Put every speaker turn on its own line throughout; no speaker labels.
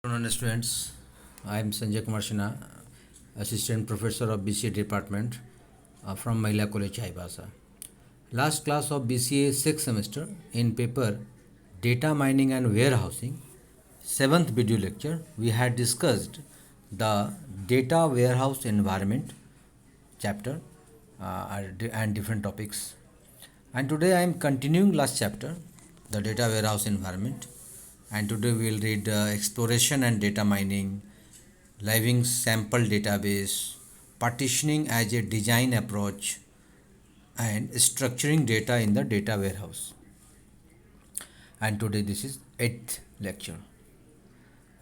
Afternoon, students. I am Sanjay Kumar Sinha, Assistant Professor of BCA Department from Mahila College, Chaibasa. Last class of BCA 6th semester in paper Data Mining and Warehousing, 7th video lecture, we had discussed the data warehouse environment chapter and different topics. And today I am continuing last chapter, the data warehouse environment. And today we will read exploration and data mining, living sample database, partitioning as a design approach, and structuring data in the data warehouse. And today this is 8th lecture.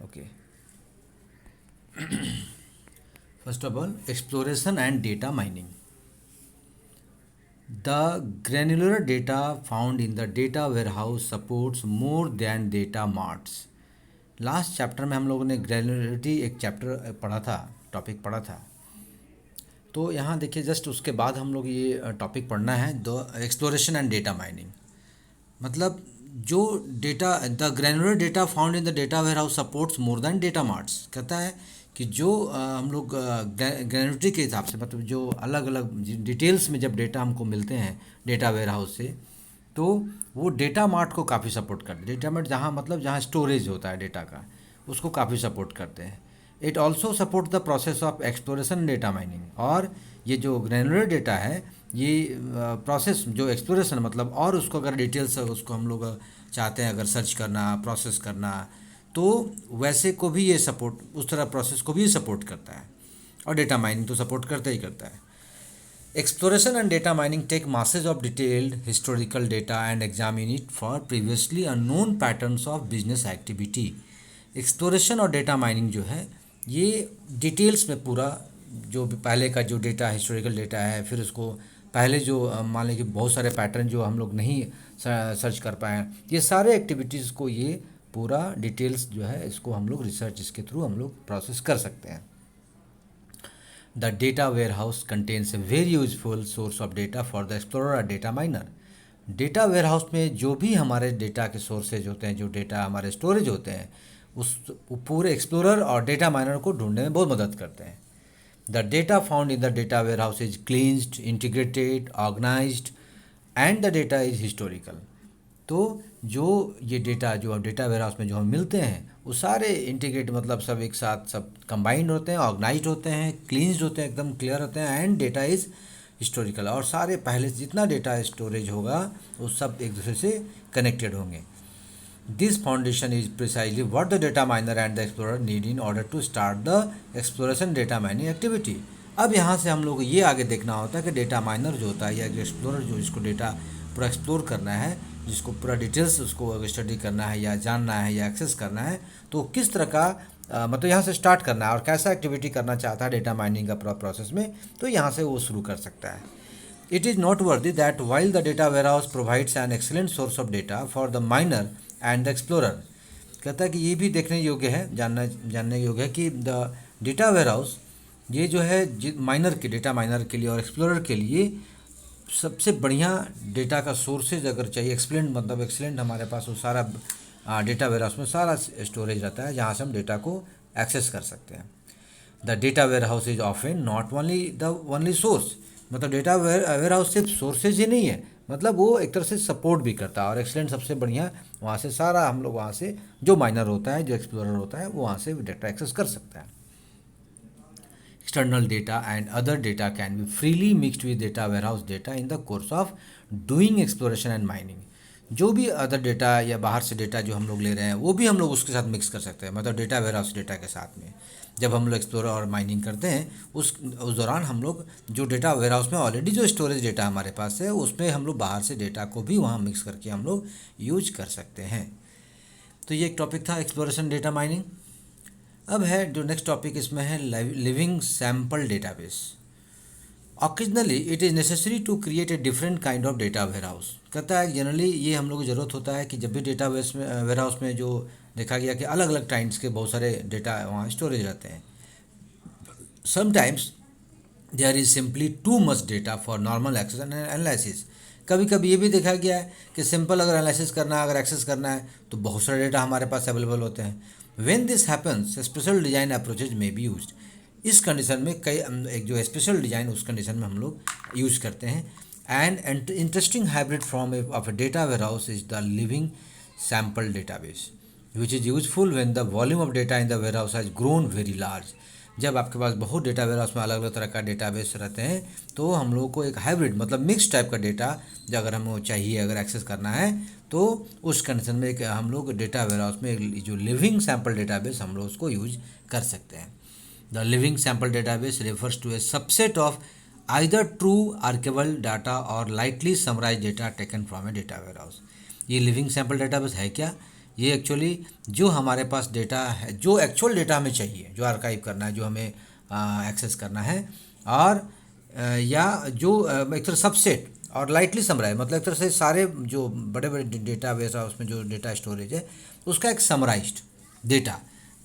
Okay. First of all, exploration and data mining. The granular data found in the data warehouse supports more than data marts. Last chapter में हम लोगों ने ग्रेनुलरिटी एक chapter पढ़ा था, topic पढ़ा था. तो यहाँ देखिए जस्ट उसके बाद हम लोग ये टॉपिक पढ़ना है, the exploration and data mining. मतलब जो data, the granular data found in the data warehouse supports more than data marts. कहता है कि जो हम लोग ग्रेनुलरिटी के हिसाब से, मतलब जो अलग अलग डिटेल्स में जब डेटा हमको मिलते हैं डेटा वेयरहाउस से, तो वो डेटा मार्ट को काफ़ी सपोर्ट करते हैं. डेटा मार्ट जहाँ मतलब जहाँ स्टोरेज होता है डेटा का, उसको काफ़ी सपोर्ट करते हैं. It also support the process of exploration data mining. और ये जो ग्रैनुलर डेटा है, ये प्रोसेस जो एक्सप्लोरेशन मतलब, और उसको अगर डिटेल्स उसको हम लोग चाहते हैं अगर सर्च करना, प्रोसेस करना, तो वैसे को भी ये सपोर्ट, उस तरह प्रोसेस को भी सपोर्ट करता है. और डेटा माइनिंग तो सपोर्ट करता ही करता है. Exploration and data mining take masses of detailed historical data and examine it for previously unknown patterns of business activity. Exploration और data mining जो है, ये डिटेल्स में पूरा जो पहले का जो डेटा, हिस्टोरिकल डेटा है, फिर उसको पहले जो मान लें कि बहुत सारे पैटर्न जो हम लोग नहीं सर्च कर पाए, ये सारे एक्टिविटीज़ को ये पूरा डिटेल्स जो है, इसको हम लोग रिसर्च इसके थ्रू हम लोग प्रोसेस कर सकते हैं. The data warehouse contains a very useful source of data for the explorer or data miner. Data warehouse में जो भी हमारे डेटा के सोर्सेज होते हैं, जो डेटा हमारे स्टोरेज होते हैं, उस पूरे एक्सप्लोरर और डेटा माइनर को ढूंढने में बहुत मदद करते हैं. The data found in the data warehouse is cleansed, integrated, organised and the data is historical. तो जो ये डेटा जो डेटा वेयरहाउस में जो हम मिलते हैं, वो सारे इंटीग्रेट मतलब सब एक साथ सब कंबाइंड होते हैं, ऑर्गेनाइज्ड होते हैं, क्लींस्ड होते हैं, एकदम क्लियर होते हैं, एंड डेटा इज़ हिस्टोरिकल. और सारे पहले जितना डेटा स्टोरेज होगा वो सब एक दूसरे से कनेक्टेड होंगे. This foundation is precisely what the data miner and the explorer need in order to start the exploration data mining activity. अब यहाँ से हम लोग ये आगे देखना होता है कि डेटा माइनर जो होता है या एक्सप्लोरर जो इसको डेटा पूरा एक्सप्लोर करना है, जिसको पूरा डिटेल्स उसको स्टडी करना है या जानना है या एक्सेस करना है, तो किस तरह का मतलब यहाँ से स्टार्ट करना है और कैसा एक्टिविटी करना चाहता है डेटा माइनिंग का प्रोसेस में, तो यहाँ से वो शुरू कर सकता है. It is not worthy that while the data warehouse provides an excellent source of data for the minor and the explorer. कहता है कि ये भी देखने योग्य है, जानने योग्य है कि द डेटा वेयरहाउस ये जो है माइनर के डेटा माइनर के लिए और एक्सप्लोरर के लिए सबसे बढ़िया डेटा का सोर्सेज अगर चाहिए, एक्सलेंट हमारे पास वो सारा डेटा वेयरहाउस में सारा स्टोरेज रहता है जहाँ से हम डेटा को एक्सेस कर सकते हैं. The data warehouse is often not only source. मतलब डेटा वेयरहाउस सिर्फ सोर्सेज ही नहीं है, मतलब वो एक तरह से सपोर्ट भी करता है. और एक्सलेंट सबसे बढ़िया, वहाँ से सारा हम लोग वहाँ से जो माइनर होता है, जो एक्सप्लोरर होता है, वो वहाँ से डेटा एक्सेस कर सकता है. External data and other data can be freely mixed with data warehouse data in the course of doing exploration and mining. जो भी अदर डेटा या बाहर से डेटा जो हम लोग ले रहे हैं, वो भी हम लोग उसके साथ मिक्स कर सकते हैं, मतलब डेटा वेयरहाउस डेटा के साथ में. जब हम लोग एक्सप्लोर और माइनिंग करते हैं, उस दौरान हम लोग जो डेटा वेयरहाउस में ऑलरेडी जो स्टोरेज डेटा हमारे पास है, उसमें हम लोग बाहर से डेटा को भी वहाँ मिक्स करके हम लोग यूज कर सकते हैं. तो ये एक टॉपिक था एक्सप्लोरेशन डेटा माइनिंग. अब है जो नेक्स्ट टॉपिक, इसमें है living sample database. Occasionally it is necessary to create a different kind of data warehouse. कहता है जनरली ये हम लोग को ज़रूरत होता है कि जब भी डेटा वेयरहाउस में जो देखा गया कि अलग अलग टाइम्स के बहुत सारे डेटा वहाँ स्टोरेज रहते हैं. Sometimes there is simply too much data for normal access and analysis. कभी कभी ये भी देखा गया है कि सिंपल अगर एनालिसिस करना है, अगर एक्सेस करना है, तो बहुत सारे डेटा हमारे पास अवेलेबल होते हैं. When this happens special design approaches में बी यूज्ड। इस कंडीशन में कई एक जो स्पेशल डिजाइन उस कंडीशन में हम लोग यूज करते हैं। And interesting hybrid form of a data warehouse is the living sample database, which is useful when the volume of data in the warehouse has grown very large। जब आपके पास बहुत data warehouse में अलग अलग तरह का डेटाबेस रहते हैं तो हम लोगों को एक हाइब्रिड मतलब मिक्स टाइप का डेटा जो अगर हमें चाहिए अगर एक्सेस करना है तो उस कंडीशन में एक हम लोग डेटा वेयरहाउस में एक जो लिविंग सैम्पल डेटाबेस हम लोग उसको यूज कर सकते हैं। The living sample database refers to a subset of either true archival data और lightly summarized data taken from a data warehouse. ये लिविंग सैम्पल डेटाबेस है क्या? ये एक्चुअली जो हमारे पास डेटा है, जो एक्चुअल डेटा हमें चाहिए, जो आर्काइव करना है, जो हमें एक्सेस करना है, और या जो एक तरह सबसेट और लाइटली समराइज मतलब एक तरह से सारे जो बड़े बड़े डेटा बेस है उसमें जो डेटा स्टोरेज है उसका एक समराइज्ड डेटा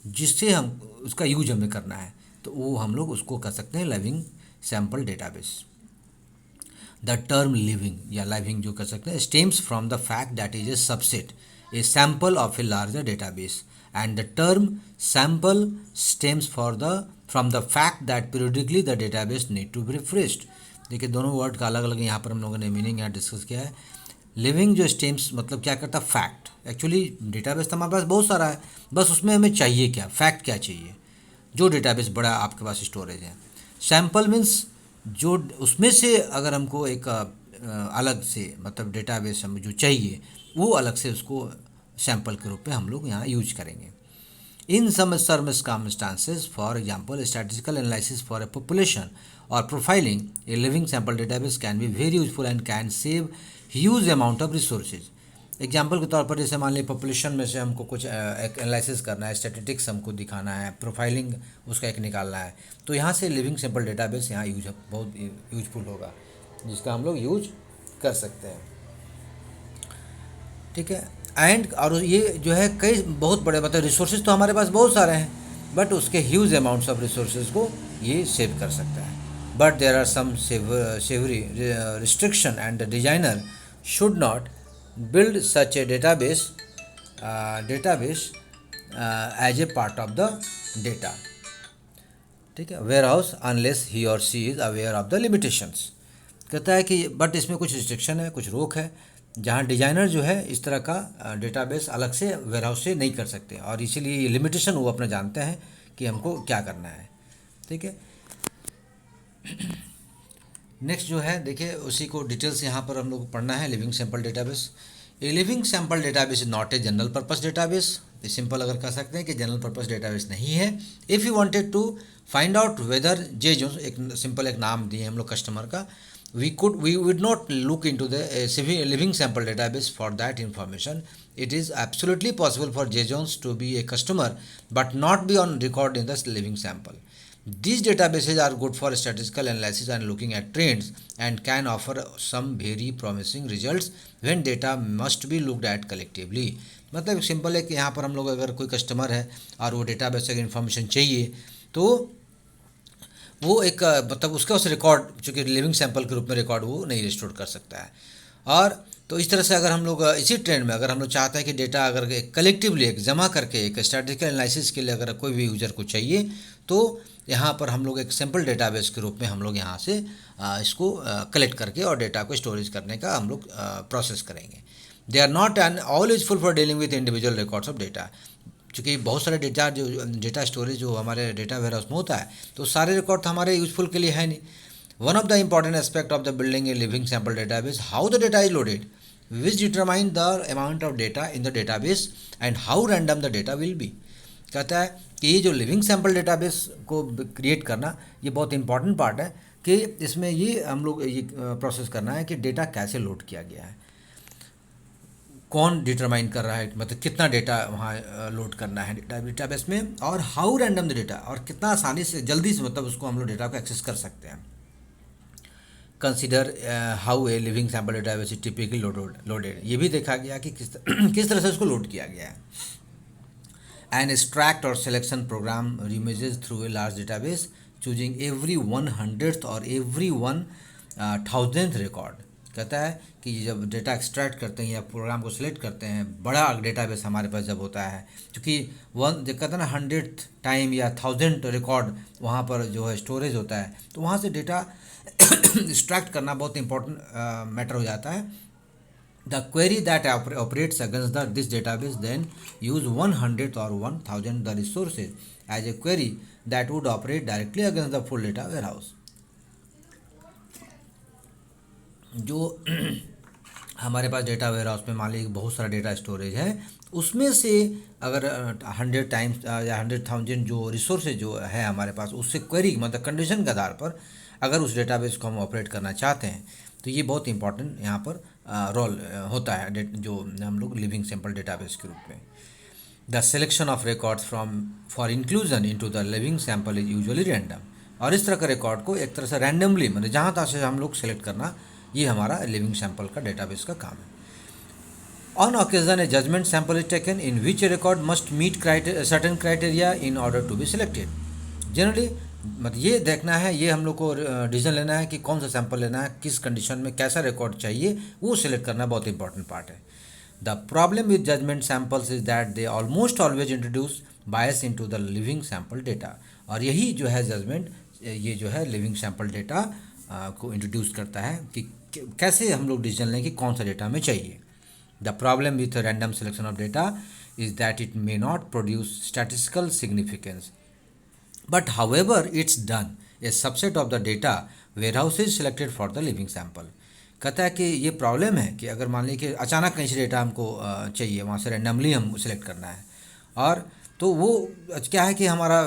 जिससे हम उसका यूज हमें करना है तो वो हम लोग उसको कर सकते हैं living sample database. The term living या लिविंग जो कर सकते हैं stems from the fact that is a subset a sample of a larger database, and the term sample stems from the fact that periodically the database need to be refreshed। देखिए दोनों word का अलग अलग यहाँ पर हम लोगों ने मीनिंग यहाँ डिस्कस किया है। लिविंग जो स्टेम्स मतलब क्या करता है फैक्ट, एक्चुअली डेटाबेस तो हमारे पास बहुत सारा है, बस उसमें हमें चाहिए क्या, फैक्ट क्या चाहिए, जो डेटाबेस बड़ा आपके पास स्टोरेज है। सैम्पल मीन्स जो उसमें से अगर हमको एक अलग से मतलब डेटाबेस हमें जो चाहिए वो अलग से उसको सैंपल के रूप में हम लोग यहाँ यूज करेंगे। In some circumstances, for example statistical analysis for a population और profiling, a living sample database can be very useful and can save huge amount of resources. Example के तौर पर जैसे मान लीजिए पॉपुलेशन में से हमको कुछ एक एनालिसिस करना है, स्टैटिस्टिक्स हमको दिखाना है, प्रोफाइलिंग उसका एक निकालना है, तो यहाँ से लिविंग सैंपल डेटाबेस यहाँ बहुत यूजफुल होगा जिसका हम लोग यूज कर सकते हैं। ठीक है। एंड और ये जो है कई बहुत बड़े मतलब रिसोर्सेज तो हमारे पास बहुत सारे हैं बट उसके ह्यूज अमाउंट्स ऑफ रिसोर्सेज को ये सेव कर सकता है। But there are some severe restriction and the designer should not build such a database as a part of the data, ठीक है, warehouse unless he or she is aware of the limitations। कहता है कि but इसमें कुछ restriction है, कुछ रोक है जहाँ डिजाइनर जो है इस तरह का डेटाबेस अलग से वेयरहाउस से नहीं कर सकते और इसीलिए ये लिमिटेशन वो अपना जानते हैं कि हमको क्या करना है। ठीक है। नेक्स्ट जो है देखिए उसी को डिटेल्स यहाँ पर हम लोग को पढ़ना है। Living sample database, A living sample database is not a general purpose database. Simple अगर कह सकते हैं कि जनरल पर्पस डेटाबेस नहीं है। If you wanted to find out whether J Jones, एक सिंपल एक नाम दिए हम लोग कस्टमर का, we would not look into the living sample database for that information। It is absolutely possible for J Jones to be a customer but not be on record in the living sample। These databases are good for statistical analysis and looking at trends and can offer some very promising results when data must be looked at collectively। मतलब simple है कि यहाँ पर हम लोग अगर कोई customer है और वो डेटाबेस से इन्फॉर्मेशन चाहिए तो वो एक मतलब उसका उस रिकॉर्ड चूँकि लिविंग सैंपल के रूप में रिकॉर्ड वो नहीं रिस्टोर कर सकता है। और तो इस तरह से अगर हम लोग इसी ट्रेंड में अगर हम लोग चाहते हैं कि डेटा अगर एक कलेक्टिवली एक जमा करके एक स्टैटिस्टिकल एनालिसिस के लिए अगर कोई भी यूज़र को चाहिए तो यहाँ पर हम लोग एक सैम्पल डेटाबेस के रूप में हम लोग यहाँ से इसको कलेक्ट करके और डेटा को स्टोरेज करने का हम लोग प्रोसेस करेंगे। They are not at all useful for dealing with individual records of data. चूँकि बहुत सारे डेटा जो डेटा स्टोरेज जो हमारे डेटा वेयरहाउस में होता है तो सारे रिकॉर्ड तो हमारे यूजफुल के लिए है नहीं। One of the important aspect of the building A living sample database how the data is loaded which determine the amount of data in the database and how random the data will be. कहता है कि ये जो living sample database को create करना ये बहुत important part है कि इसमें ये हम लोग ये प्रोसेस करना है कि डेटा कैसे लोड किया गया है, कौन डिटरमाइन कर रहा है, मतलब कितना डेटा वहाँ लोड करना है डेटाबेस में, और हाउ रैंडम द डेटा, और कितना आसानी से जल्दी से मतलब उसको हम लोग डेटा को एक्सेस कर सकते हैं। Consider how a living sample database is typically loaded, ये भी देखा गया कि किस तरह से उसको लोड किया गया है। एन एक्सट्रैक्ट और selection program rummages through a large database choosing every 100th और एवरी 1000th रिकॉर्ड। कहता है कि जब डेटा एक्सट्रैक्ट करते हैं या प्रोग्राम को सिलेक्ट करते हैं, बड़ा डेटाबेस हमारे पास जब होता है, क्योंकि वन जो कहते हैं ना 100th टाइम या 1000 रिकॉर्ड वहाँ पर जो है स्टोरेज होता है, तो वहाँ से डेटा एक्सट्रैक्ट करना बहुत इंपॉर्टेंट मैटर हो जाता है. The query that operates against this database then use 100th or 1000 the resources as a query that would operate directly against the full data warehouse. जो हमारे पास डेटा वेयर हाउस में मान लीजिए बहुत सारा डेटा स्टोरेज है, उसमें से अगर 100 टाइम्स या 100,000 जो रिसोर्सेज जो है हमारे पास, उससे क्वेरी मतलब कंडीशन के आधार पर अगर उस डेटाबेस को हम ऑपरेट करना चाहते हैं, तो ये बहुत इंपॉर्टेंट यहाँ पर रोल होता है जो हम लोग लिविंग सैम्पल डेटाबेस के रूप में. The selection of records from for inclusion into the living sample is usually random. और इस तरह का रिकॉर्ड को एक तरह से रैंडमली मतलब जहाँ तहाँ से हम लोग सेलेक्ट करना, ये हमारा लिविंग सैम्पल का डेटाबेस का काम है. On occasion a judgement sample is taken in which a record must meet certain criteria in order to be selected. Generally मतलब ये देखना है, ये हम लोग को डिसीजन लेना है कि कौन सा सैंपल लेना है, किस कंडीशन में कैसा रिकॉर्ड चाहिए, वो सिलेक्ट करना बहुत इंपॉर्टेंट पार्ट है. The problem with judgement samples is that they almost always introduce bias into the living sample data. और यही जो है जजमेंट, ये जो है लिविंग सैम्पल डेटा को इंट्रोड्यूस करता है कि कैसे हम लोग डिसीजन लें कि कौन सा डेटा हमें चाहिए. The problem with random selection of data is that it may not produce statistical significance, but however it's done a subset of the data warehouse is selected for the living sample. कहता है कि ये problem है कि अगर मान लीजिए कि अचानक कहीं से डेटा हमको चाहिए, वहाँ से रैंडमली हम सिलेक्ट करना है, और तो वो क्या है कि हमारा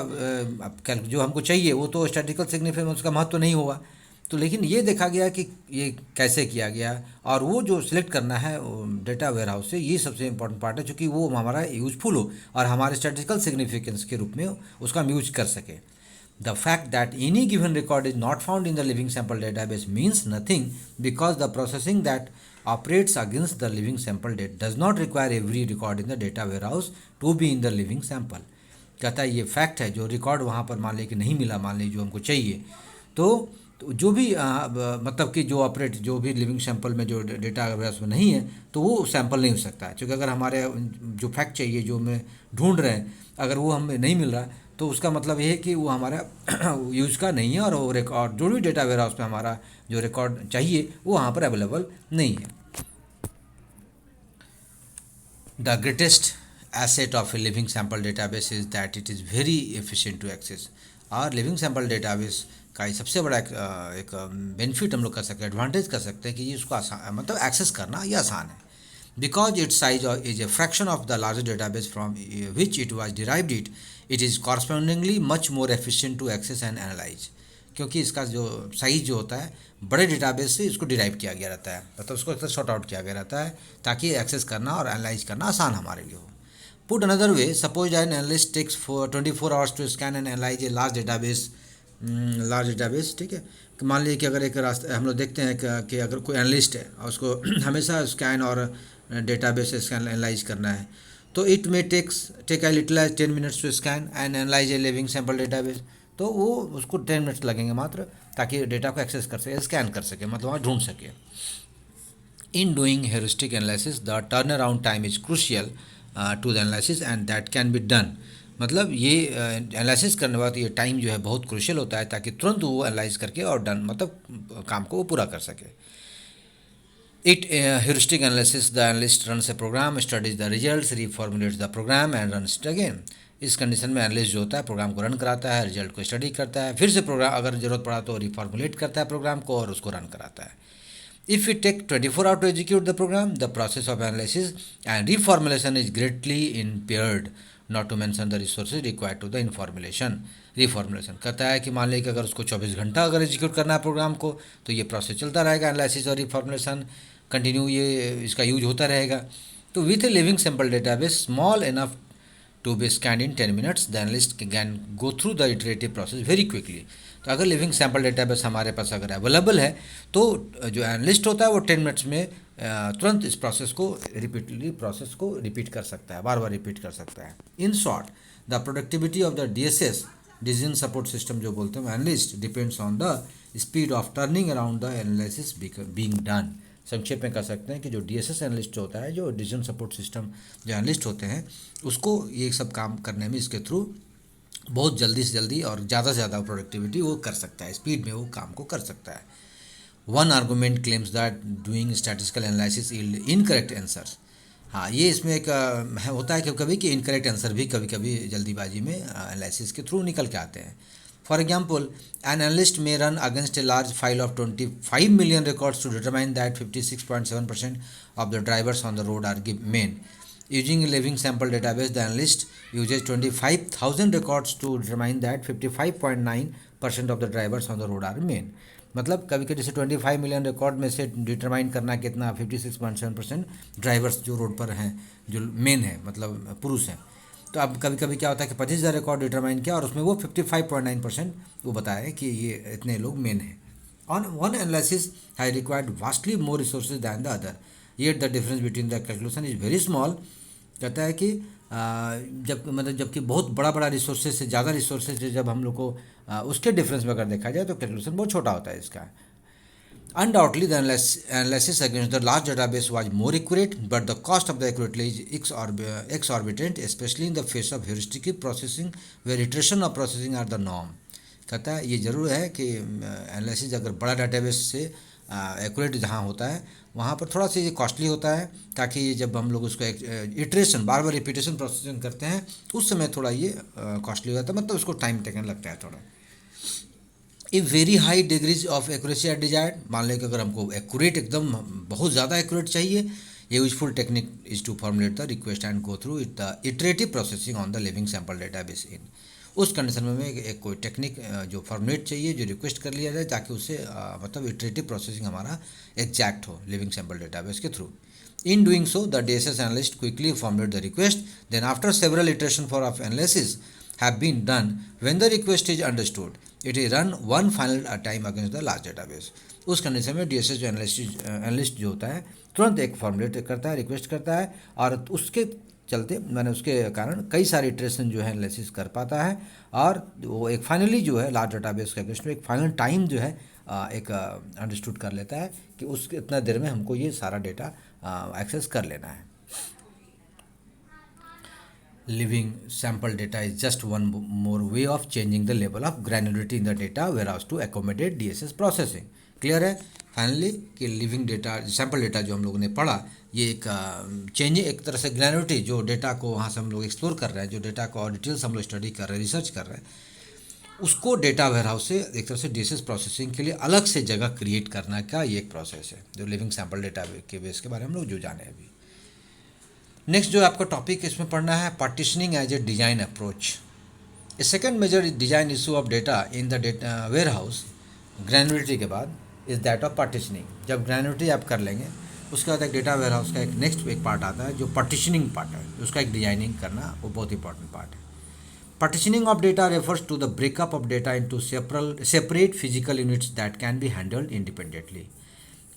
जो हमको चाहिए वो तो स्टैटिस्टिकल सिग्निफिकेंस उसका महत्व नहीं होगा. तो लेकिन ये देखा गया कि ये कैसे किया गया, और वो जो सिलेक्ट करना है डेटा वेयर हाउस से, ये सबसे इंपॉर्टेंट पार्ट है, क्योंकि वो हमारा यूजफुल हो और हमारे स्टैटिस्टिकल सिग्निफिकेंस के रूप में उसका हम यूज कर सके. The fact that any given record is not found in the living sample database means nothing, because the processing that operates against the living sample data does not require every record in the data warehouse to be in the living sample. कहता है ये fact है, जो record वहाँ पर मान लीजिए कि नहीं मिला, मान लीजिए जो हमको चाहिए, तो जो भी मतलब कि जो ऑपरेट जो भी लिविंग सैंपल में जो डेटा अगर उसमें नहीं है, तो वो सैंपल नहीं हो सकता है. क्योंकि अगर हमारे जो फैक्ट चाहिए जो हमें ढूंढ रहे हैं, अगर वो हमें नहीं मिल रहा, तो उसका मतलब ये है कि वो हमारा यूज़ का नहीं है, और वो रिकॉर्ड जो भी डेटा वेयर हाउस में हमारा जो रिकॉर्ड चाहिए वो वहाँ पर अवेलेबल नहीं है. The greatest asset of a living sample database is that it is very efficient to access. और लिविंग सैंपल डेटाबेस का सबसे बड़ा एक बेनिफिट हम लोग कर सकते हैं, एडवांटेज कर सकते हैं कि ये उसको आसान मतलब एक्सेस करना ये आसान है. Because its size is a fraction of the largest database from which it was derived it is correspondingly much more efficient to access and analyse. क्योंकि इसका जो साइज जो होता है बड़े डेटाबेस से इसको डिराइव किया गया रहता है, मतलब उसको एक शॉर्ट आउट किया गया रहता है ताकि एक्सेस करना और एनालाइज करना आसान हमारे लिए हो. Put another way, suppose an analyst takes for 24 hours to scan and analyze a large database, ठीक है. मान लीजिए कि अगर एक रास्ता हम लोग देखते हैं कि अगर कोई एनालिस्ट है और उसको हमेशा स्कैन और डेटाबेस स्कैन एनालाइज करना है, तो it may take a little as 10 minutes to scan and analyze a living sample database. तो वो उसको 10 मिनट्स लगेंगे मात्र, ताकि डेटा को एक्सेस कर सके, स्कैन कर सके, मतलब वहाँ ढूंढ सके. In doing heuristic analysis the turnaround time is crucial to the analysis and that can be done. मतलब ये एनालिसिस करने वक्त ये टाइम जो है बहुत क्रूशियल होता है, ताकि तुरंत वो एनालाइज करके और डन मतलब काम को वो पूरा कर सके. It heuristic analysis the analyst runs a program, studies the results, reformulates the program and runs it again. इस कंडीशन में एनालिस्ट जो होता है प्रोग्राम को रन कराता है, रिजल्ट को स्टडी करता है, फिर से प्रोग्राम अगर ज़रूरत पड़ा तो रिफॉर्मुलेट करता है प्रोग्राम को और उसको रन कराता है. If it takes 24 hours to execute the program, the process of analysis and reformulation is greatly impaired, not to mention the resources required to the reformulation. कहता है कि मान लीजिए कि अगर उसको 24 घंटा अगर एग्जीक्यूट करना है प्रोग्राम को, तो ये प्रोसेस चलता रहेगा, एनालिसिस और रिफॉर्मुलेशन कंटिन्यू ये इसका यूज होता रहेगा. तो with a living sample database small enough to be scan in 10 minutes, the analyst can go through the iterative process very quickly. तो अगर लिविंग सैम्पल डेटाबेस हमारे पास अगर अवेलेबल है, तो जो एनालिस्ट होता है वो 10 मिनट्स में तुरंत इस प्रोसेस को रिपीट कर सकता है, बार बार रिपीट कर सकता है. In short, the productivity of the DSS decision support system जो बोलते हैं analyst depends on the speed of turning around the analysis being done. संक्षेप में कह सकते हैं कि जो डीएसएस एनालिस्ट होता है, जो डिसीजन सपोर्ट सिस्टम जो एनालिस्ट होते हैं, उसको ये सब काम करने में इसके थ्रू बहुत जल्दी से जल्दी और ज़्यादा से ज़्यादा प्रोडक्टिविटी वो कर सकता है, स्पीड में वो काम को कर सकता है। One argument claims that doing statistical analysis yield incorrect answers. हाँ, ये इसमें एक होता है कभी कभी कि इनकरेक्ट आंसर भी कभी कभी जल्दीबाजी में एनालिसिस के थ्रू निकल के आते हैं। For example, an analyst may run against a large file of 25 million records to determine that 56.7% of the drivers on the road are men. Using a living sample database, the analyst uses 25,000 records to determine that 55.9% of the drivers on the road are men। मतलब कभी कभी जैसे 25 million record में से determine करना कितना 56.7% drivers जो road पर हैं जो मेन है, मतलब पुरुष हैं। तो अब कभी कभी क्या होता है कि 25,000 रिकॉर्ड डिटरमाइन किया और उसमें वो 55.9% वो बताया कि ये इतने लोग मेन हैं। ऑन वन एनालिसिस है required vastly more resources than the other, yet the difference between the calculation is very small. कहता है कि जबकि बहुत बड़ा बड़ा रिसोर्सेज से ज़्यादा रिसोर्सेज जब हम लोग को उसके डिफरेंस में अगर देखा जाए तो कैलकुलेशन बहुत छोटा होता है इसका। Undoubtedly, the analysis against the large database was more accurate, but the cost of the accurately is exorbitant, especially in the face of heuristic processing, where iteration of processing are the norm। कहता है ये ज़रूर है कि analysis अगर बड़ा database से accurate जहाँ होता है वहाँ पर थोड़ा सा ये कॉस्टली होता है, ताकि जब हम लोग उसको इटरेशन बार बार रिपीटेशन प्रोसेसिंग करते हैं उस समय थोड़ा ये कॉस्टली हो जाता है, मतलब उसको टाइम टेकन लगता है थोड़ा। If very high degrees of accuracy are desired, मान लें कि अगर हमको एक्यूरेट एकदम बहुत ज़्यादा एक्यूरेट चाहिए, ये useful technique is to formulate the request and go through it the iterative processing on the living sample database in. उस कंडीशन में एक कोई टेक्निक जो फॉर्मुलेट चाहिए, जो रिक्वेस्ट कर लिया जाए ताकि उससे मतलब इटरेटिव प्रोसेसिंग हमारा एग्जैक्ट हो लिविंग सैम्पल डेटाबेस के through. In doing so, the DSS analyst quickly formulate the request. Then, after several iterations for of analysis have been done, when the request is understood, it is run one final time against the large database। उस condition में DSS जो analyst जो होता है तुरंत एक formulate करता है, रिक्वेस्ट करता है, और उसके चलते मैंने उसके कारण कई सारे इटरेशन जो है एनालिसिस कर पाता है, और वो एक फाइनली जो है लार्ज डाटाबेस के अगेंस्ट में एक फाइनल टाइम जो है एक अंडरस्टूड कर लेता है कि उस इतना देर में हमको ये सारा डेटा एक्सेस कर लेना है। Living sample data is just one more way of changing the level of granularity in the data warehouse to accommodate DSS processing. Clear है फाइनली कि लिविंग डेटा सैम्पल डेटा जो हम लोगों ने पढ़ा, ये एक चेंज, एक तरह से ग्रैनुलरिटी जो डेटा को वहाँ से हम लोग एक्सप्लोर कर रहे हैं, जो डेटा को और डिटेल्स हम लोग स्टडी कर रहे हैं, रिसर्च कर रहे हैं, उसको डेटा वेयरहाउस से एक तरह से डीएसएस प्रोसेसिंग के लिए अलग से जगह क्रिएट करना का ये एक प्रोसेस है, जो लिविंग सैम्पल डेटा के बेस के बारे में हम लोग जो जाने अभी। नेक्स्ट जो आपका टॉपिक इसमें पढ़ना है, partitioning as a design approach. A second major design issue of data in the data warehouse granularity के बाद इज़ दैट ऑफ पार्टीशनिंग। जब ग्रैनुलरिटी आप कर लेंगे उसके बाद एक डेटा वेयर हाउस का एक नेक्स्ट एक पार्ट आता है जो पार्टीशनिंग पार्ट है, उसका एक डिजाइनिंग करना वो बहुत इंपॉर्टेंट पार्ट है। Partitioning of data refers to the breakup of data into separate physical units that can be handled independently।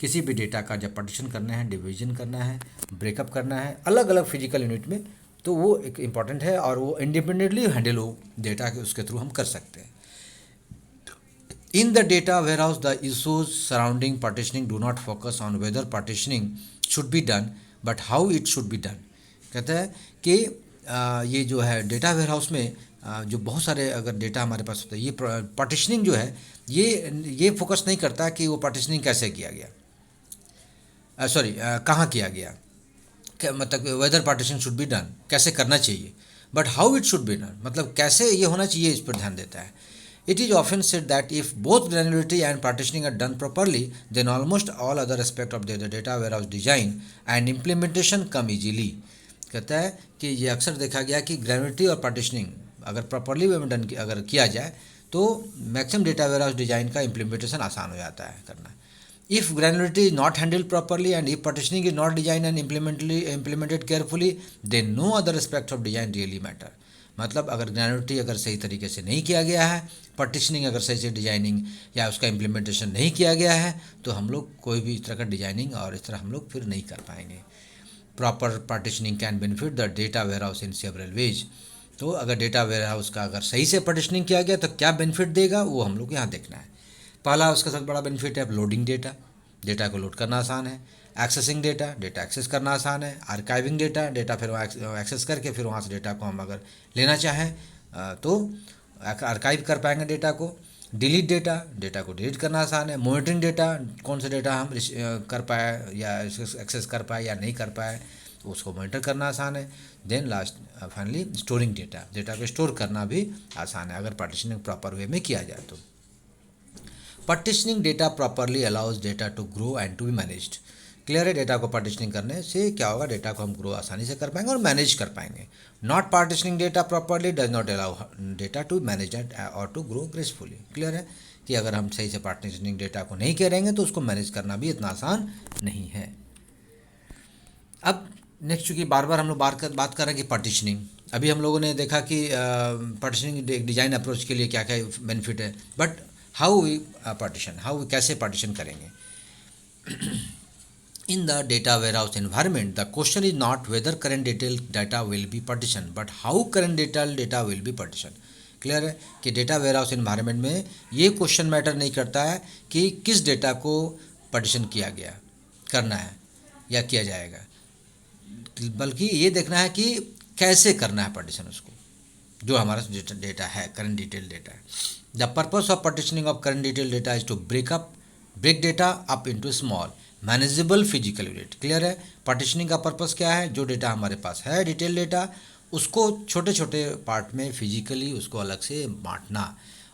किसी भी डेटा का जब पार्टीशन करना है, डिवीजन करना है, ब्रेकअप करना है अलग अलग फिजिकल यूनिट में, तो वो एक इम्पॉर्टेंट है और वो इंडिपेंडेंटली हैंडल हो डेटा के उसके थ्रू हम कर सकते हैं। In the data warehouse the issues surrounding partitioning do not focus on whether partitioning should be done but how it should be done. कहता है कि ये जो है डेटा वेयर हाउस में जो बहुत सारे अगर डेटा हमारे पास होता है, ये पार्टीशनिंग जो है ये फोकस नहीं करता कि वो पार्टीशनिंग कैसे किया गया, कहाँ किया गया, मतलब whether partition should be done कैसे करना चाहिए, but how it should be done मतलब कैसे ये होना चाहिए, इस पर ध्यान देता है। It is often said that if both granularity and partitioning are done properly then almost all other aspect of the data warehouse design and implementation come easily. कहता है कि ये अक्सर देखा गया कि ग्रैनुलरिटी और पार्टीशनिंग अगर प्रॉपरली वे में डन अगर किया जाए तो maximum data warehouse design का इम्प्लीमेंटेशन आसान हो जाता है करना। If granularity is not handled properly and if partitioning is not design and implemented carefully then no other aspect of design really matter. मतलब अगर ग्रैनुलरिटी अगर सही तरीके से नहीं किया गया है, पार्टीशनिंग अगर सही से डिजाइनिंग या उसका इम्प्लीमेंटेशन नहीं किया गया है, तो हम लोग कोई भी इस तरह का डिजाइनिंग और इस तरह हम लोग फिर नहीं कर पाएंगे। Proper partitioning can benefit the data warehouse in several ways. तो अगर डेटा वेयर हाउस का अगर सही से पार्टीशनिंग किया गया तो क्या बेनिफिट देगा वो हम लोग यहाँ देखना है। पहला उसका सबसे बड़ा बेनिफिट है लोडिंग डेटा, डेटा को लोड करना आसान है। एक्सेसिंग डेटा, डेटा एक्सेस करना आसान है। आर्काइविंग डेटा, डेटा फिर एक्सेस करके फिर वहाँ से डेटा को हम अगर लेना चाहें तो आर्काइव कर पाएंगे डेटा को। डिलीट डेटा, डेटा को डिलीट करना आसान है। मॉनिटरिंग डेटा, कौन सा डेटा हम कर पाए या एक्सेस कर पाए या नहीं कर पाए तो उसको मॉनिटर करना आसान है। Then last finally storing data, data को स्टोर करना भी आसान है अगर पार्टीशनिंग प्रॉपर वे में किया जाए तो। Partitioning data properly allows data to grow and to be managed. Clear है, डेटा को पार्टीशनिंग करने से क्या होगा, डेटा को हम ग्रो आसानी से कर पाएंगे और मैनेज कर पाएंगे। Not partitioning data properly does not allow data to manage और टू ग्रो ग्रेसफुली। क्लियर है कि अगर हम सही से पार्टीशनिंग डेटा को नहीं करेंगे तो उसको मैनेज करना भी इतना आसान नहीं है। अब नेक्स्ट, चूँकि बार बार हम लोग बात कर रहे हैं कि पार्टीशनिंग, अभी हम लोगों ने देखा कि पार्टीशनिंग डिज़ाइन अप्रोच के लिए क्या क्या बेनिफिट है, but how we partition, how कैसे पार्टीशन करेंगे। In the data warehouse environment, the question is not whether current detailed data will be partitioned, but how current detailed data will be partitioned. Clear है कि data warehouse environment में ये question matter नहीं करता है कि किस डेटा को पार्टीशन किया गया करना है या किया जाएगा, बल्कि ये देखना है कि कैसे करना है पार्टीशन उसको, जो हमारा डेटा है, करंट डिटेल डेटा है। The purpose of partitioning of current detail data is to break data up into small manageable physical unit. Clear है, पार्टीशनिंग का पर्पस क्या है, जो डेटा हमारे पास है डिटेल डेटा, उसको छोटे छोटे पार्ट में फिजिकली उसको अलग से बांटना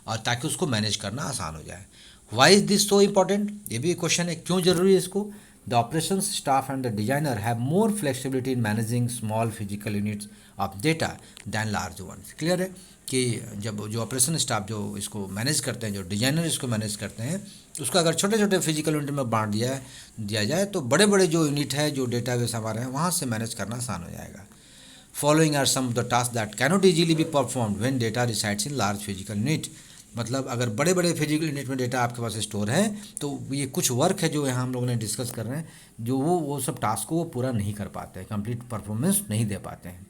और ताकि उसको मैनेज करना आसान हो जाए। Why is this so important, ये भी एक क्वेश्चन है, क्यों जरूरी है इसको। The operations staff and the designer have more flexibility in managing small physical units of data than large ones. Clear है कि जब जो ऑपरेशन स्टाफ जो इसको मैनेज करते हैं, जो डिजाइनर इसको मैनेज करते हैं, उसको अगर छोटे छोटे फिजिकल यूनिट में बांट दिया जाए तो बड़े बड़े जो यूनिट है, जो डेटाबेस हमारे हैं, वहाँ से मैनेज करना आसान हो जाएगा। Following are some of the task that cannot easily be performed when data resides in large physical unit. मतलब अगर बड़े बड़े फिजिकल यूनिट में डेटा आपके पास स्टोर है तो ये कुछ वर्क है जो यहाँ हम लोगों ने डिस्कस कर रहे हैं, जो वो सब टास्क को वो पूरा नहीं कर पाते हैं, कंप्लीट परफॉर्मेंस नहीं दे पाते हैं।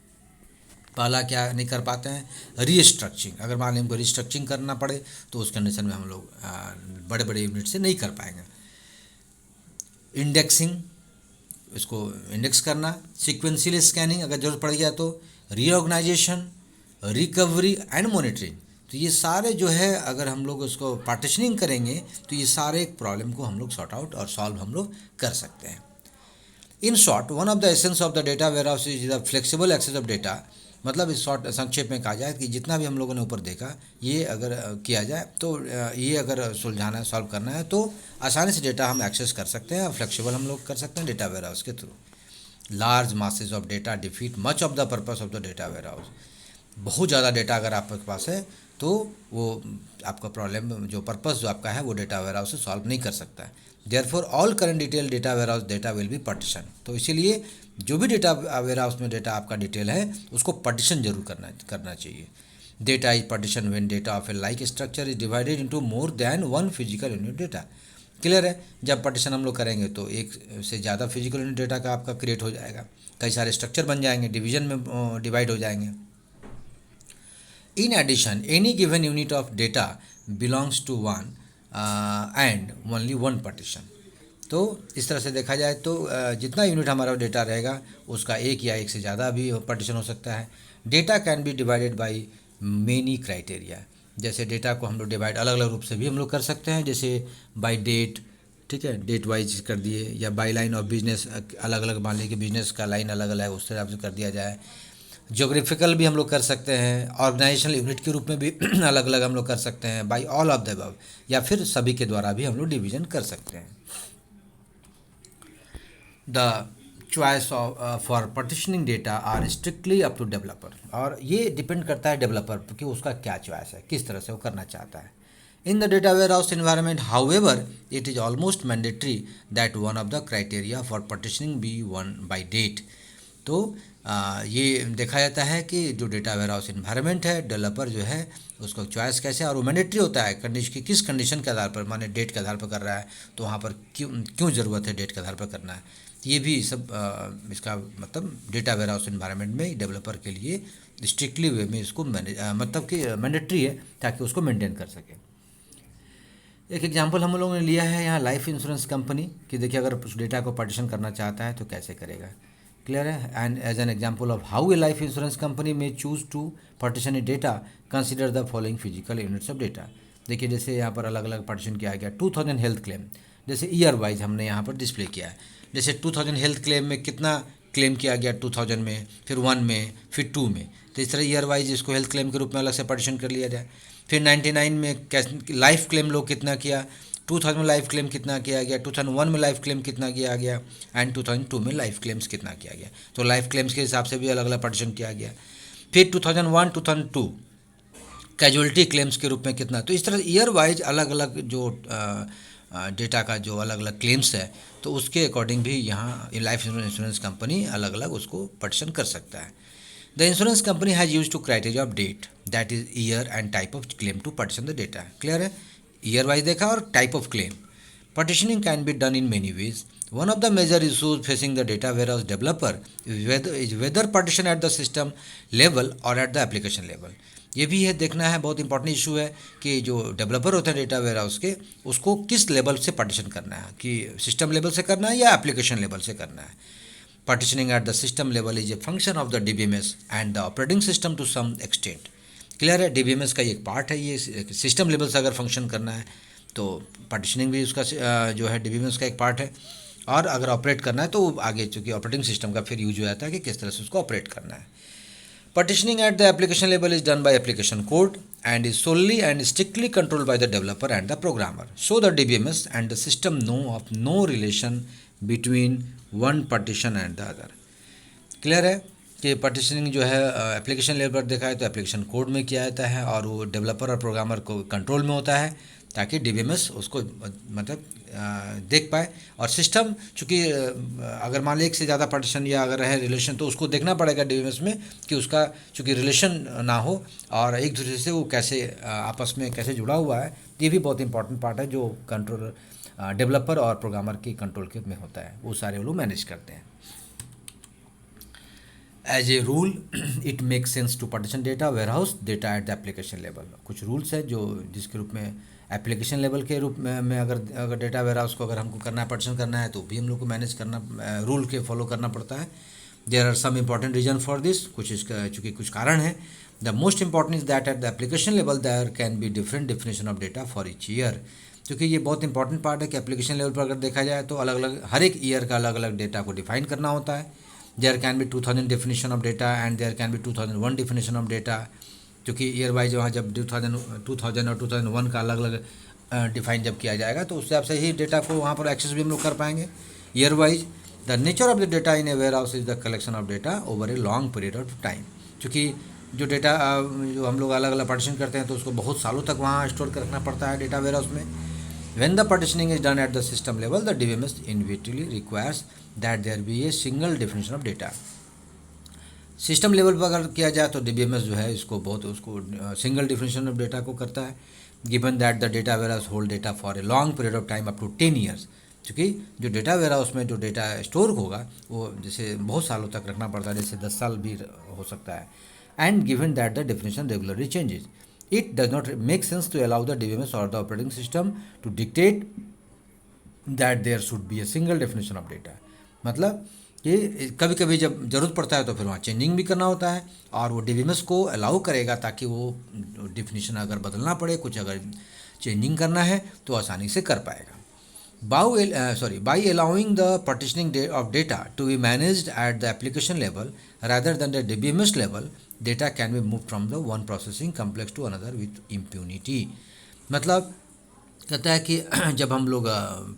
पहला क्या नहीं कर पाते हैं, रीस्ट्रक्चरिंग। अगर मान लें हमको रीस्ट्रक्चरिंग करना पड़े तो उस कंडीशन में हम लोग बड़े बड़े यूनिट से नहीं कर पाएंगे। इंडेक्सिंग, इसको इंडेक्स करना। सीक्वेंशियल स्कैनिंग, अगर जरूरत पड़ गया तो। Reorganisation, recovery and monitoring. तो ये सारे जो है अगर हम लोग उसको पार्टीशनिंग करेंगे तो ये सारे एक प्रॉब्लम को हम लोग सॉर्ट आउट और सॉल्व हम लोग कर सकते हैं। In short, one of the essence of the data warehouse is the flexible access of data. मतलब इस शॉर्ट संक्षेप में कहा जाए कि जितना भी हम लोगों ने ऊपर देखा, ये अगर किया जाए तो ये अगर सुलझाना है, सॉल्व करना है तो आसानी से डेटा हम एक्सेस कर सकते हैं और फ्लेक्सिबल हम लोग कर सकते हैं डेटा वेयरहाउस के through. Large masses of data defeat much of the purpose of the data warehouse. बहुत ज़्यादा डेटा अगर आपके पास है तो वो आपका प्रॉब्लम, जो पर्पस जो आपका है, वो डेटा वेयरहाउस से सॉल्व नहीं कर सकता है। Therefore all current detail data warehouse data will be partition. तो इसीलिए जो भी डेटा वेयरहाउस में डेटा आपका डिटेल है उसको पार्टीशन जरूर करना चाहिए। Data is partition when data of A like structure is divided into more than one physical unit data. Clear है, जब पार्टीशन हम लोग करेंगे तो एक से ज़्यादा फिजिकल यूनिट डेटा का आपका क्रिएट हो जाएगा, कई सारे स्ट्रक्चर बन जाएंगे, डिवीजन में डिवाइड हो जाएंगे। In addition, any given unit of data belongs to one and only one partition. तो इस तरह से देखा जाए तो जितना यूनिट हमारा डेटा रहेगा उसका एक या एक से ज़्यादा भी पार्टीशन हो सकता है। Data can be divided by many criteria. जैसे डेटा को हम लोग डिवाइड अलग अलग रूप से भी हम लोग कर सकते हैं, जैसे बाय डेट, ठीक है, डेट वाइज कर दिए, या बाय लाइन ऑफ बिजनेस, अलग अलग मान लीजिए कि बिजनेस का लाइन अलग अलग है, उस तरह से कर दिया जाए। ज्योग्राफिकल भी हम लोग कर सकते हैं, ऑर्गेनाइजेशनल यूनिट के रूप में भी अलग अलग हम लोग कर सकते हैं, by all of the above, या फिर सभी के द्वारा भी हम लोग डिवीजन कर सकते हैं। The choice for partitioning data are strictly up to developer. और ये डिपेंड करता है डेवलपर कि उसका क्या चॉइस है, किस तरह से वो करना चाहता है। In the data warehouse environment, however, it is almost mandatory that one of the criteria for partitioning be one by date. तो ये देखा जाता है कि जो डेटा वेयरहाउस इन्वायरमेंट है, डेवलपर जो है उसको चॉइस कैसे, और वो मैंडेटरी होता है कंडीशन की, किस कंडीशन के आधार पर, माने डेट के आधार पर कर रहा है तो वहाँ पर क्यों ज़रूरत है डेट के आधार पर करना है। ये भी सब इसका मतलब डेटा वेयरहाउस इन्वायरमेंट में डेवलपर के लिए स्ट्रिक्टली वे में इसको मतलब कि मैंडेटरी है ताकि उसको मेंटेन कर सके। एक एग्जांपल हम लोगों ने लिया है यहाँ लाइफ इंश्योरेंस कंपनी कि देखिए अगर उस डेटा को पार्टीशन करना चाहता है तो कैसे करेगा। क्लियर है। And as an example of how a life insurance company में choose to partition a data, consider the following physical units of data. देखिए जैसे यहाँ पर अलग अलग पार्टीशन किया गया। 2000 हेल्थ क्लेम, जैसे ईयर वाइज हमने यहाँ पर डिस्प्ले किया है। जैसे 2000 हेल्थ क्लेम में कितना क्लेम किया गया 2000 में, फिर 1 में, फिर 2 में, तो इस तरह ईयर वाइज इसको हेल्थ क्लेम के रूप में अलग से पार्टीशन कर लिया जाए। फिर 99 में कैसे लाइफ क्लेम लोग कितना किया, 2000 में लाइफ क्लेम कितना किया गया, 2001 में लाइफ क्लेम कितना किया गया, एंड 2002 में लाइफ क्लेम्स कितना किया गया। तो लाइफ क्लेम्स के हिसाब से भी अलग अलग पार्टीशन किया गया। फिर 2001 2002 कैजुअलिटी क्लेम्स के रूप में कितना। तो इस तरह ईयर वाइज अलग अलग जो डेटा का जो अलग अलग क्लेम्स है तो उसके अकॉर्डिंग भी यहाँ लाइफ इंश्योरेंस कंपनी अलग अलग उसको पार्टीशन कर सकता है। The insurance company has use two criteria of date that is year and type of claim to partition the data. Clear है। ईयर वाइज देखा और type of claim. Partitioning can be done in many ways. One of the major issues facing the data warehouse developer is whether partition at the system level or at the application level. ये भी है देखना है, बहुत important issue है कि जो developer होते हैं डेटा वेयरहाउस के उसको किस लेवल से पार्टीशन करना है, कि सिस्टम लेवल से करना है या एप्लीकेशन लेवल से करना है। Partitioning at the system level is a function of the DBMS and the operating system to some extent. Clear है। DBMS का एक पार्ट है, ये सिस्टम लेवल से अगर फंक्शन करना है तो पार्टीशनिंग भी उसका जो है DBMS का एक पार्ट है, और अगर ऑपरेट करना है तो आगे चूँकि ऑपरेटिंग सिस्टम का फिर यूज हो जाता है कि किस तरह से उसको ऑपरेट करना है। Partitioning at the application level is done by application code and is solely and strictly controlled by the developer and the programmer. So the DBMS and the system know of no relation between one partition and the other. Clear है कि partitioning जो है application level पर देखा है तो application code में किया जाता है और वो डेवलपर और प्रोग्रामर को कंट्रोल में होता है ताकि DBMS उसको मतलब देख पाए। और सिस्टम चूँकि अगर मान लीजिए एक से ज़्यादा पार्टीशन या अगर है रिलेशन तो उसको देखना पड़ेगा DBMS में कि उसका चूँकि रिलेशन ना हो और एक दूसरे से वो कैसे आपस में कैसे जुड़ा हुआ है। ये भी बहुत इंपॉर्टेंट पार्ट है जो कंट्रोल डेवलपर और प्रोग्रामर की कंट्रोल के में होता है, वो सारे लोग मैनेज करते हैं। As a rule it make sense to partition data warehouse data at the application level. कुछ रूल्स है जो जिसके रूप में एप्लीकेशन लेवल के रूप में अगर डेटा वेयरहाउस को अगर हमको करना है पार्टीशन करना है तो भी हम लोग को मैनेज करना रूल के फॉलो करना पड़ता है। There are some important reason for this, कुछ इसका चूँकि कुछ कारण है। The most important is that at the application level there can be different definition of data for each year. क्योंकि ये बहुत इंपॉर्टेंट पार्ट है कि एप्लीकेशन लेवल पर अगर देखा जाए तो अलग अलग हर एक ईयर का अलग अलग डेटा को डिफाइन करना होता है। There can be 2000 definition of data and there can be 2001 definition of data, क्योंकि ईयर वाइज वहाँ जब 2000 और 2001 का अलग अलग डिफाइन जब किया जाएगा तो उससे आप सही डेटा को वहाँ पर एक्सेस भी हम लोग कर पाएंगे year wise. The nature of the data in a warehouse is the collection of data over a long period of time. क्योंकि जो डेटा जो हम लोग अलग अलग पार्टीशन करते हैं तो उसको बहुत सालों तक वहाँ स्टोर कर रखना पड़ता है डेटा वेयर हाउस में। When the partitioning is done at the system level, the DBMS inevitably requires that there be a single definition of data. System level पर अगर किया जाए तो DBMS जो है इसको बहुत उसको सिंगल डिफिनेशन ऑफ डेटा को करता है। Given that the data warehouse hold data for a long period of time up to 10 years. क्योंकि जो डेटा वेयरहाउस में जो डेटा स्टोर होगा वो जैसे बहुत सालों तक रखना पड़ता है, जैसे 10 साल भी हो सकता है। And given that the definition regularly changes, it does not make sense to allow the DBMS or the operating system to dictate that there should be a single definition of data। मतलब कि कभी कभी जब ज़रूरत पड़ता है तो फिर वहाँ चेंजिंग भी करना होता है और वो DBMS को अलाउ करेगा ताकि वो डिफिनीशन अगर बदलना पड़े, कुछ अगर चेंजिंग करना है तो आसानी से कर पाएगा। By allowing the partitioning of data to be managed at the application level rather than the DBMS level, data can be moved from the one processing complex to another with impunity। मतलब कहता है कि जब हम लोग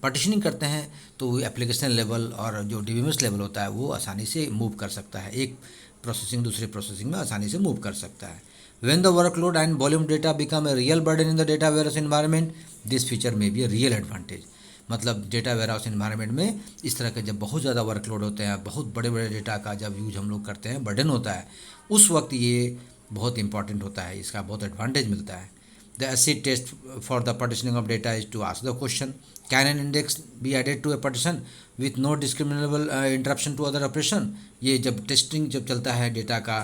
partitioning करते हैं तो एप्लीकेशन लेवल और जो DBMS लेवल होता है वो आसानी से मूव कर सकता है, एक प्रोसेसिंग दूसरे प्रोसेसिंग में आसानी से मूव कर सकता है। When the workload and volume data become a real burden in the data warehouse environment, this feature may be a real advantage। मतलब डेटा वेयरहाउस इन्वायरमेंट में इस तरह के जब बहुत ज़्यादा वर्कलोड होते हैं, बहुत बड़े बड़े डेटा का जब यूज हम लोग करते हैं, बर्डन होता है, उस वक्त ये बहुत इंपॉर्टेंट होता है, इसका बहुत एडवांटेज मिलता है। The acid test for the partitioning of data is to ask the question, can an index be added to a partition with no discriminable interruption to other operation. ये जब टेस्टिंग जब चलता है डेटा का,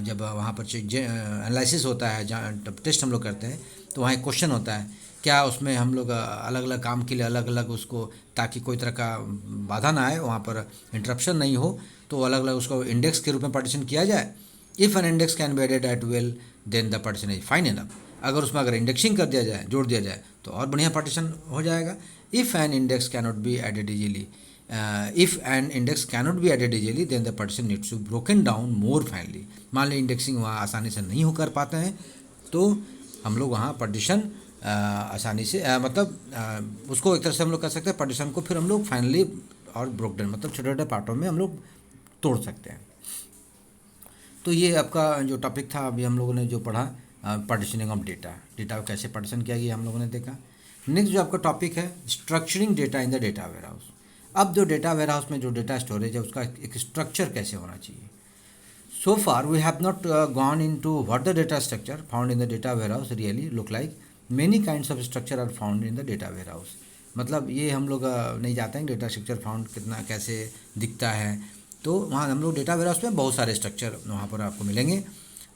जब वहाँ पर एनालिसिस होता है, जहाँ टेस्ट हम लोग करते हैं तो वहाँ एक क्वेश्चन होता है क्या उसमें हम लोग अलग अलग काम के लिए अलग अलग उसको, ताकि कोई तरह का बाधा ना आए, वहाँ पर इंटरप्शन नहीं हो, तो अलग अलग उसको इंडेक्स के रूप में पार्टीशन किया जाए। If an index can be added at will then the partition is fine enough. अगर उसमें अगर इंडेक्सिंग कर दिया जाए, जोड़ दिया जाए, तो और बढ़िया पार्टीशन हो जाएगा। If an index cannot be added easily, if an index cannot be added easily then the partition needs to broken down more finely. मान ली इंडेक्सिंग वहाँ आसानी से नहीं हो कर पाते हैं, तो हम लोग वहाँ पार्टीशन आसानी से मतलब उसको एक तरह से हम लोग कर सकते हैं, पार्टीशन को फिर हम लोग फाइनली और ब्रोक डाउन मतलब छोटे छोटे पार्टों में हम लोग तोड़ सकते हैं। तो ये आपका जो टॉपिक था अभी हम लोगों ने जो पढ़ा, पार्टीशनिंग ऑफ डेटा, डेटा को कैसे पार्टीशन किया गया हम लोगों ने देखा। नेक्स्ट जो आपका टॉपिक है structuring data in the data warehouse. अब जो डेटा वेयर हाउस में जो डेटा स्टोरेज है उसका एक स्ट्रक्चर कैसे होना चाहिए। So far, we have not gone into what the data structure found in the data warehouse really look like. Many kinds of structure are found in the data warehouse. मतलब ये हम लोग नहीं जाते हैं डेटा स्ट्रक्चर फाउंड कितना कैसे दिखता है। तो वहाँ हम लोग डेटा वेयरहाउस में बहुत सारे स्ट्रक्चर वहाँ पर आपको मिलेंगे।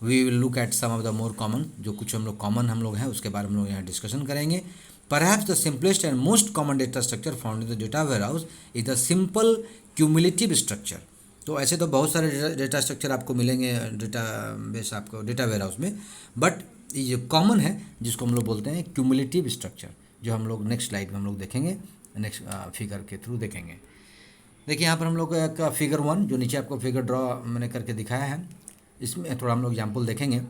We will look at some of the more common, जो कुछ हम लोग कॉमन हम लोग हैं उसके बारे में हम लोग यहाँ डिस्कशन करेंगे। Perhaps the simplest and most common data structure found in the data warehouse is the simple cumulative structure. तो ऐसे तो बहुत सारे डेटा स्ट्रक्चर आपको मिलेंगे डेटा बेस आपको डेटा वेयरहाउस में, बट ये जो कॉमन है जिसको हम लोग बोलते हैं क्यूमुलेटिव स्ट्रक्चर, जो हम लोग नेक्स्ट स्लाइड में हम लोग देखेंगे, नेक्स्ट फिगर के थ्रू देखेंगे। देखिए यहाँ पर हम लोग एक फिगर 1 जो नीचे आपको फिगर ड्रॉ मैंने करके दिखाया है, इसमें थोड़ा हम लोग एग्जाम्पल देखेंगे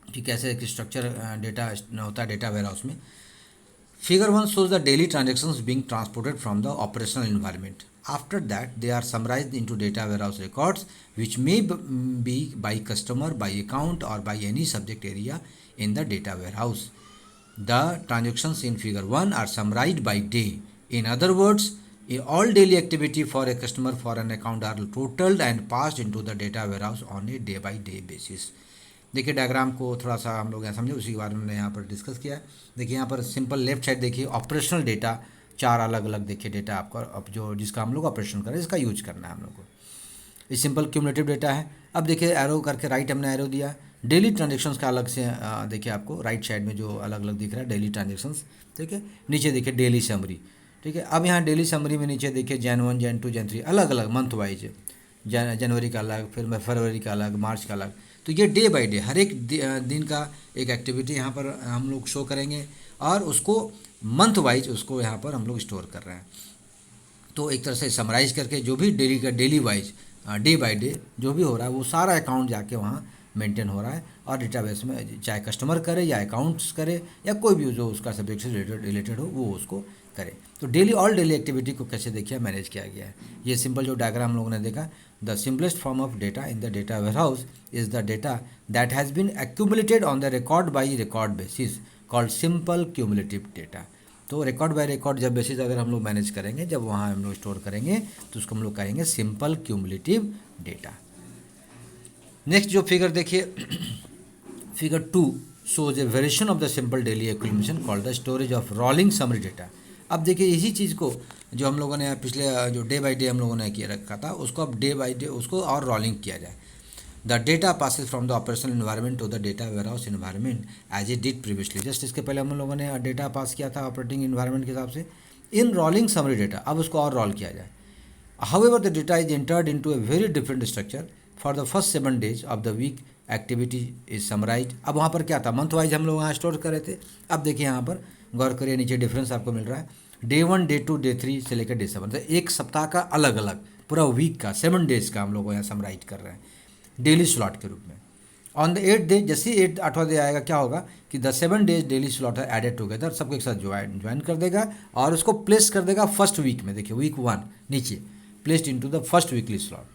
कि कैसे एक स्ट्रक्चर डेटा होता है डेटा वेयरहाउस में। Figure 1 shows the daily transactions being transported from the operational environment. After that, they are summarized into data warehouse records, which may be by customer, by account, or by any subject area in the data warehouse. The transactions in Figure 1 are summarized by day. In other words, all daily activity for a customer for an account are totaled and passed into the data warehouse on a day by day basis. देखिए diagram को थोड़ा सा हम लोग यहाँ समझे, उसी के बारे में हमने यहाँ पर डिस्कस किया है। देखिए यहाँ पर सिंपल लेफ्ट साइड देखिए ऑपरेशनल डेटा, 4 अलग अलग देखिए डेटा आपका अब जो जिसका हम लोग ऑपरेशन करें इसका यूज करना है हम लोग को। ये सिंपल क्यूमुलेटिव डेटा है। अब देखिए एरो करके राइट हमने एरो दिया, डेली ट्रांजेक्शन्स का अलग से देखिए आपको राइट साइड में जो अलग अलग दिख रहा है डेली ट्रांजेक्शन्स, ठीक है। नीचे देखिए डेली समरी, ठीक है। अब यहाँ डेली समरी में नीचे देखिए Jan 1 Jan 2 Jan 3 अलग अलग मंथ वाइज, जनवरी का अलग, फिर फरवरी का अलग, मार्च का अलग। तो ये डे बाय डे हर एक दिन का एक एक्टिविटी यहाँ पर हम लोग शो करेंगे और उसको मंथ वाइज उसको यहाँ पर हम लोग स्टोर कर रहे हैं। तो एक तरह से समराइज करके जो भी डेली का daily wise day by day जो भी हो रहा है वो सारा अकाउंट जाके वहाँ मेंटेन हो रहा है और डेटाबेस में चाहे कस्टमर करे या अकाउंट्स करे या कोई भी जो उसका सब्जेक्ट से रिलेटेड हो वो उसको करे। तो डेली ऑल डेली एक्टिविटी को कैसे देखिए मैनेज किया गया है। ये सिंपल जो डायग्राम हम लोगों ने देखा, the simplest form of data in the data warehouse is the data that has been accumulated on the record by record basis called simple cumulative data. तो रिकॉर्ड बाय रिकॉर्ड जब basis अगर हम लोग manage करेंगे, जब वहाँ हम लोग स्टोर करेंगे तो उसको हम लोग कहेंगे सिंपल क्यूमुलेटिव डेटा। नेक्स्ट जो फिगर देखिए figure 2 shows a variation of the simple daily accumulation called the storage of rolling summary data। अब देखिए इसी चीज़ को जो हम लोगों ने पिछले जो डे बाय डे हम लोगों ने किया रखा था उसको अब डे बाय डे उसको और रोलिंग किया जाए। The data passes from the operational environment to the data warehouse environment as it did previously. Just इसके पहले हम लोगों ने डेटा पास किया था ऑपरेटिंग इन्वायरमेंट के हिसाब से इन रोलिंग समरी डेटा, अब उसको और रोल किया जाए। However, the data is entered into a very different structure. For the first 7 days of the week, activity is summarized। अब वहाँ पर क्या था, मंथ वाइज हम लोग वहाँ स्टोर कर रहे थे। अब देखिए यहाँ पर गौर करिए, नीचे डिफरेंस आपको मिल रहा है। डे 1 डे 2 डे 3 से लेकर डे 7, तो एक सप्ताह का अलग अलग पूरा वीक का 7 डेज का हम लोग यहाँ समराइज कर रहे हैं डेली स्लॉट के रूप में। ऑन द 8th डे, जैसे ही 8वां डे आएगा क्या होगा कि द 7 डेज डेली स्लॉट है एडेड टुगेदर, सबको एक साथ ज्वाइन कर देगा और उसको प्लेस कर देगा फर्स्ट वीक में। देखिए वीक 1 नीचे placed into the first weekly slot,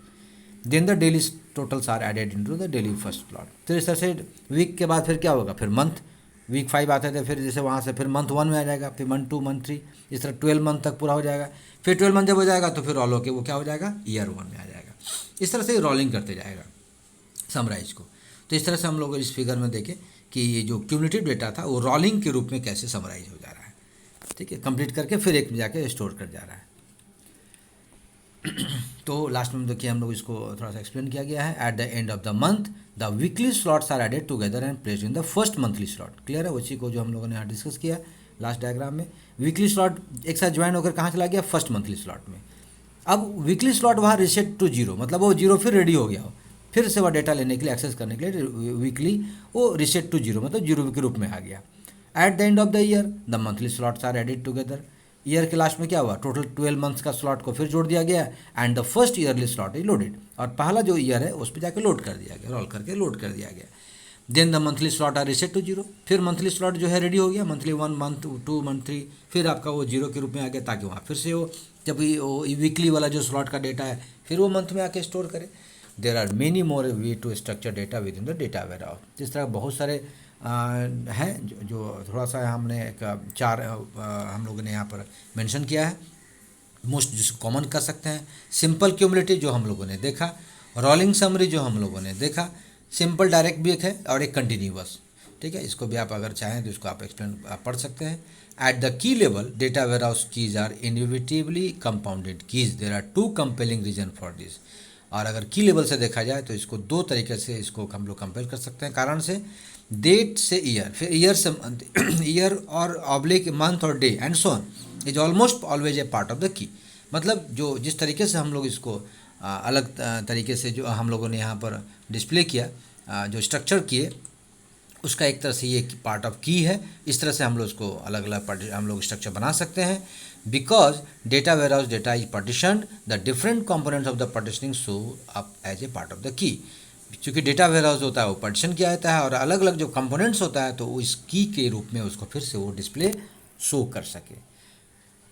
then the daily totals are added into the daily first slot। तो इस तरह से वीक के बाद फिर क्या होगा, फिर मंथ वीक 5 आते थे, फिर जैसे वहाँ से फिर मंथ 1 में आ जाएगा, फिर मंथ 2 मंथ 3, इस तरह 12 मंथ तक पूरा हो जाएगा। फिर 12 मंथ जब हो जाएगा तो फिर रोल होके वो क्या हो जाएगा, ईयर 1 में आ जाएगा। इस तरह से रोलिंग करते जाएगा समराइज को। तो इस तरह से हम लोग इस फिगर में देखें कि ये जो क्यूमुलेटिव डेटा था वो रोलिंग के रूप में कैसे समराइज हो जा रहा है, ठीक है, कंप्लीट करके फिर एक में जाके स्टोर कर जा रहा है। तो लास्ट में देखिए हम लोग इसको थोड़ा सा एक्सप्लेन किया गया है। At the end of the month the weekly slots are added together and placed in the first monthly slot. Clear है, उसी को जो हम लोगों ने यहाँ डिस्कस किया लास्ट डायग्राम में। वीकली स्लॉट एक साथ ज्वाइन होकर कहाँ चला गया, फर्स्ट मंथली स्लॉट में। अब वीकली स्लॉट वहाँ रीसेट टू जीरो, मतलब वो जीरो फिर रेडी हो गया हो, फिर से वह डेटा लेने के लिए, एक्सेस करने के लिए वीकली वो रीसेट टू जीरो, मतलब जीरो के रूप में आ गया। At the end of the year the monthly slots are added together. Year के लास्ट में क्या हुआ, टोटल 12 मंथ्स का स्लॉट को फिर जोड़ दिया गया and the first yearly slot is loaded, और पहला जो ईयर है उस पर जाकर लोड कर दिया गया, रोल करके लोड कर दिया गया। Then the monthly slot are reset to zero, फिर मंथली स्लॉट जो है रेडी हो गया, मंथली 1 मंथ 2 मंथ 3, फिर आपका वो जीरो के रूप में आ गया, ताकि वहाँ फिर से वो जब वो वीकली वाला जो स्लॉट का डेटा है फिर वो मंथ में आके स्टोर करे। There are many more way to structure data within the data warehouse. इस तरह बहुत सारे हैं जो थोड़ा सा हमने एक चार हम लोगों ने यहाँ पर मेंशन किया है। मोस्ट जिसको कॉमन कर सकते हैं, सिंपल क्यूमुलेटिव जो हम लोगों ने देखा, रोलिंग समरी जो हम लोगों ने देखा, सिंपल डायरेक्ट भी एक है और एक कंटिन्यूअस, ठीक है। इसको भी आप अगर चाहें तो इसको आप एक्सप्लेन पढ़ सकते हैं। At the key level data warehouse keys are inevitably compounded keys, there are 2 compelling reason for this. और अगर की लेवल से देखा जाए तो इसको 2 तरीके से इसको हम लोग कंपेयर कर सकते हैं, कारण से डेट से ईयर, फिर ईयर से मंथ, ईयर और ऑब्लिक मंथ और day and so on is almost always a part of the की। मतलब जो जिस तरीके से हम लोग इसको अलग तरीके से जो हम लोगों ने यहाँ पर डिस्प्ले किया, जो स्ट्रक्चर किए, उसका एक तरह से ये पार्ट ऑफ की है। इस तरह से हम लोग उसको अलग अलग हम लोग स्ट्रक्चर बना सकते हैं। Because data warehouse data is partitioned, the different components of the partitioning show up as a part of the key. चूँकि डेटा वेयर हाउस होता है वो पार्टीशन किया जाता है और अलग अलग जो कंपोनेंट्स होता है तो वो इस की के रूप में उसको फिर से वो डिस्प्ले शो कर सके।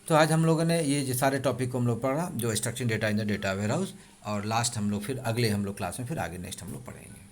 तो आज हम लोगों ने ये सारे टॉपिक को हम लोग पढ़ा, जो structuring data in the data warehouse, और लास्ट हम लोग फिर अगले हम लोग क्लास में फिर आगे नेक्स्ट हम लोग पढ़ेंगे।